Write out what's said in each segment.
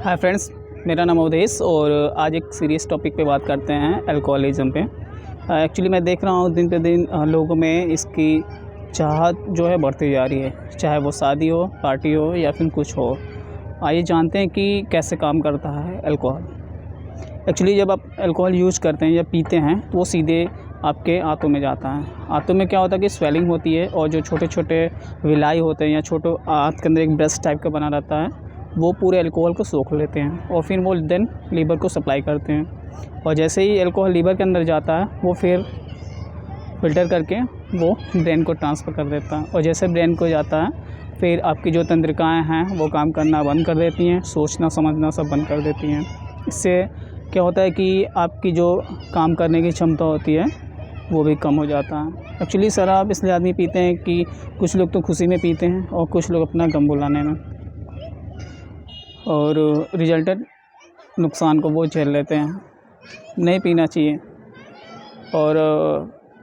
Hi friends, मेरा नाम अवधेश और आज एक सीरियस टॉपिक पे बात करते हैं अल्कोहलिज़्म पे। एक्चुअली मैं देख रहा हूँ दिन पे दिन लोगों में इसकी चाहत जो है बढ़ती जा रही है, चाहे वो शादी हो, पार्टी हो या फिर कुछ हो। आइए जानते हैं कि कैसे काम करता है अल्कोहल। एक्चुअली जब आप अल्कोहल यूज़ करते हैं या पीते हैं तो वो सीधे आपके आंतों में जाता है। आंतों में क्या होता है कि स्वेलिंग होती है और जो छोटे छोटे विलाई होते हैं या छोटे आंत के अंदर एक ब्रश टाइप का बना रहता है, वो पूरे अल्कोहल को सोख लेते हैं और फिर वो देन लीवर को सप्लाई करते हैं। और जैसे ही अल्कोहल लीवर के अंदर जाता है वो फिर फ़िल्टर करके वो ब्रेन को ट्रांसफ़र कर देता है। और जैसे ब्रेन को जाता है फिर आपकी जो तंत्रिकाएँ हैं वो काम करना बंद कर देती हैं, सोचना समझना सब बंद कर देती हैं। इससे क्या होता है कि आपकी जो काम करने की क्षमता होती है वो भी कम हो जाता है। एक्चुअली शराब इसलिए आदमी पीते हैं कि कुछ लोग तो खुशी में पीते हैं और कुछ लोग अपना गम भुलाने में, और रिजल्टेंट नुकसान को वो झेल लेते हैं। नहीं पीना चाहिए। और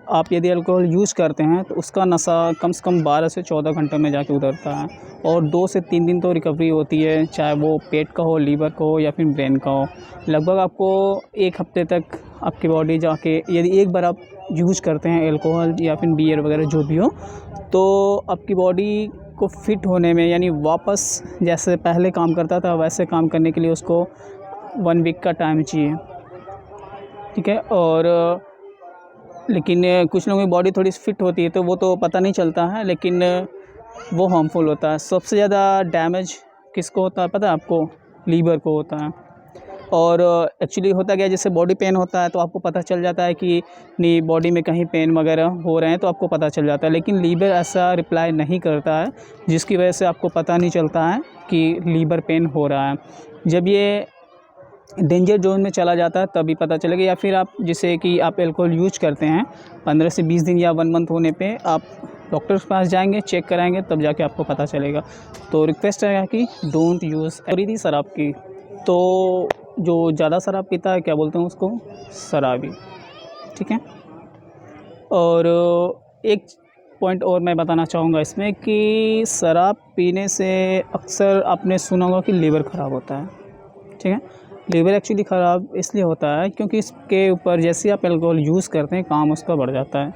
आप यदि अल्कोहल यूज़ करते हैं तो उसका नशा कम से कम 12 से 14 घंटे में जाके उतरता है और 2 से 3 दिन तो रिकवरी होती है, चाहे वो पेट का हो, लीवर का हो या फिर ब्रेन का हो। लगभग आपको 1 हफ्ते तक आपकी बॉडी जाके, यदि एक बार आप यूज़ करते हैं अल्कोहल या फिर बियर वगैरह जो भी हो, तो आपकी बॉडी को फिट होने में, यानी वापस जैसे पहले काम करता था वैसे काम करने के लिए उसको 1 वीक का टाइम चाहिए, ठीक है। और लेकिन कुछ लोगों की बॉडी थोड़ी फिट होती है तो वो तो पता नहीं चलता है, लेकिन वो हार्मफुल होता है। सबसे ज़्यादा डैमेज किसको होता है पता है आपको? लीवर को होता है। और एक्चुअली होता क्या है, जैसे बॉडी पेन होता है तो आपको पता चल जाता है कि नहीं बॉडी में कहीं पेन वगैरह हो रहे हैं तो आपको पता चल जाता है, लेकिन लीवर ऐसा रिप्लाई नहीं करता है, जिसकी वजह से आपको पता नहीं चलता है कि लीवर पेन हो रहा है। जब ये डेंजर जोन में चला जाता है तभी पता चलेगा, या फिर आप जैसे कि आप अल्कोहल यूज़ करते हैं 15 से 20 दिन या 1 मंथ होने पे आप डॉक्टर के पास जाएंगे, चेक कराएंगे, तब जाके आपको पता चलेगा। तो रिक्वेस्ट रहेगा कि डोंट यूज़। थी शराब की तो जो ज़्यादा शराब पीता है क्या बोलते हैं उसको? शराबी, ठीक है। और एक पॉइंट और मैं बताना चाहूँगा इसमें कि शराब पीने से अक्सर आपने सुना होगा कि लीवर ख़राब होता है, ठीक है। लीवर एक्चुअली ख़राब इसलिए होता है क्योंकि इसके ऊपर जैसे आप अल्कोहल यूज़ करते हैं काम उसका बढ़ जाता है।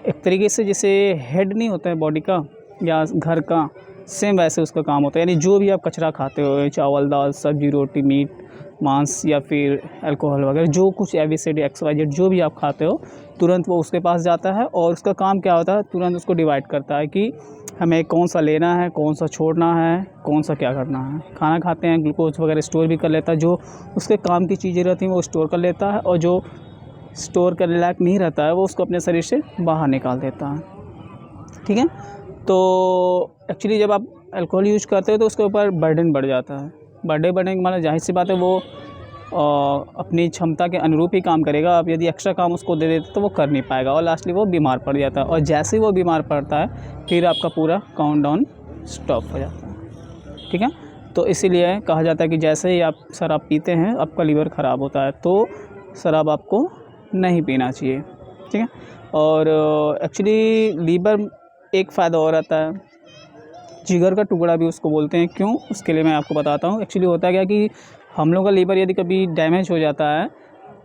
एक तरीके से जैसे हेड नहीं होता है बॉडी का या घर का, सेम वैसे उसका काम होता है। यानी जो भी आप कचरा खाते हो, चावल दाल सब्जी रोटी मीट मांस या फिर अल्कोहल वगैरह, जो कुछ एबीसीडी XYZ जो भी आप खाते हो, तुरंत वो उसके पास जाता है और उसका काम क्या होता है, तुरंत उसको डिवाइड करता है कि हमें कौन सा लेना है, कौन सा छोड़ना है, कौन सा क्या करना है। खाना खाते हैं ग्लूकोज वगैरह स्टोर भी कर लेता है, जो उसके काम की चीज़ें रहती हैं वो स्टोर कर लेता है, और जो स्टोर करने लायक नहीं रहता है वो उसको अपने शरीर से बाहर निकाल देता है, ठीक है। तो एक्चुअली जब आप अल्कोहल यूज़ करते हो तो उसके ऊपर बर्डन बढ़ जाता है। बर्डन बढ़ने के मतलब जाहिर सी बात है वो अपनी क्षमता के अनुरूप ही काम करेगा। आप यदि एक्स्ट्रा काम उसको दे देते तो वो कर नहीं पाएगा और लास्टली वो बीमार पड़ जाता है, और जैसे ही वो बीमार पड़ता है फिर आपका पूरा काउंटडाउन स्टॉप हो जाता है, ठीक है। तो इसीलिए कहा जाता है कि जैसे ही आप शराब पीते हैं आपका लीवर ख़राब होता है, तो शराब आपको नहीं पीना चाहिए, ठीक है। और एक्चुअली लीवर एक फ़ायदा और आता है, जिगर का टुकड़ा भी उसको बोलते हैं। क्यों? उसके लिए मैं आपको बताता हूँ। एक्चुअली होता क्या कि हम लोग का लीवर यदि कभी डैमेज हो जाता है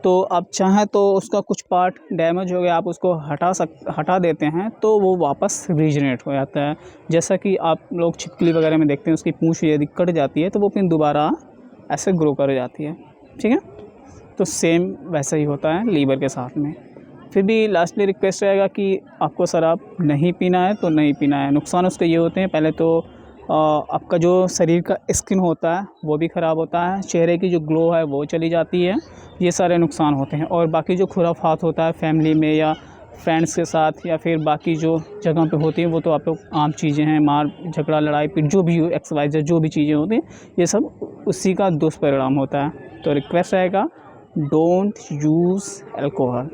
तो आप चाहें तो उसका कुछ पार्ट डैमेज हो गया, आप उसको हटा देते हैं तो वो वापस रीजनरेट हो जाता है। जैसा कि आप लोग छिपकली वगैरह में देखते हैं, उसकी पूँछ यदि कट जाती है तो वो फिर दोबारा ऐसे ग्रो कर जाती है, ठीक है। तो सेम वैसा ही होता है लीवर के साथ में। फिर भी लास्टली रिक्वेस्ट रहेगा कि आपको शराब नहीं पीना है तो नहीं पीना है। नुकसान उसके ये होते हैं, पहले तो आपका जो शरीर का स्किन होता है वो भी ख़राब होता है, चेहरे की जो ग्लो है वो चली जाती है, ये सारे नुकसान होते हैं। और बाकी जो खुराफात होता है फैमिली में या फ्रेंड्स के साथ या फिर बाकी जो जगह पे होती हैं वो तो आप लोग आम चीज़ें हैं, मार झगड़ा लड़ाई पीट जो भी हो, XYZ जो भी चीज़ें होती हैं, ये सब उसी का दुष्परिणाम होता है। तो रिक्वेस्ट रहेगा, डोंट यूज़ अल्कोहल।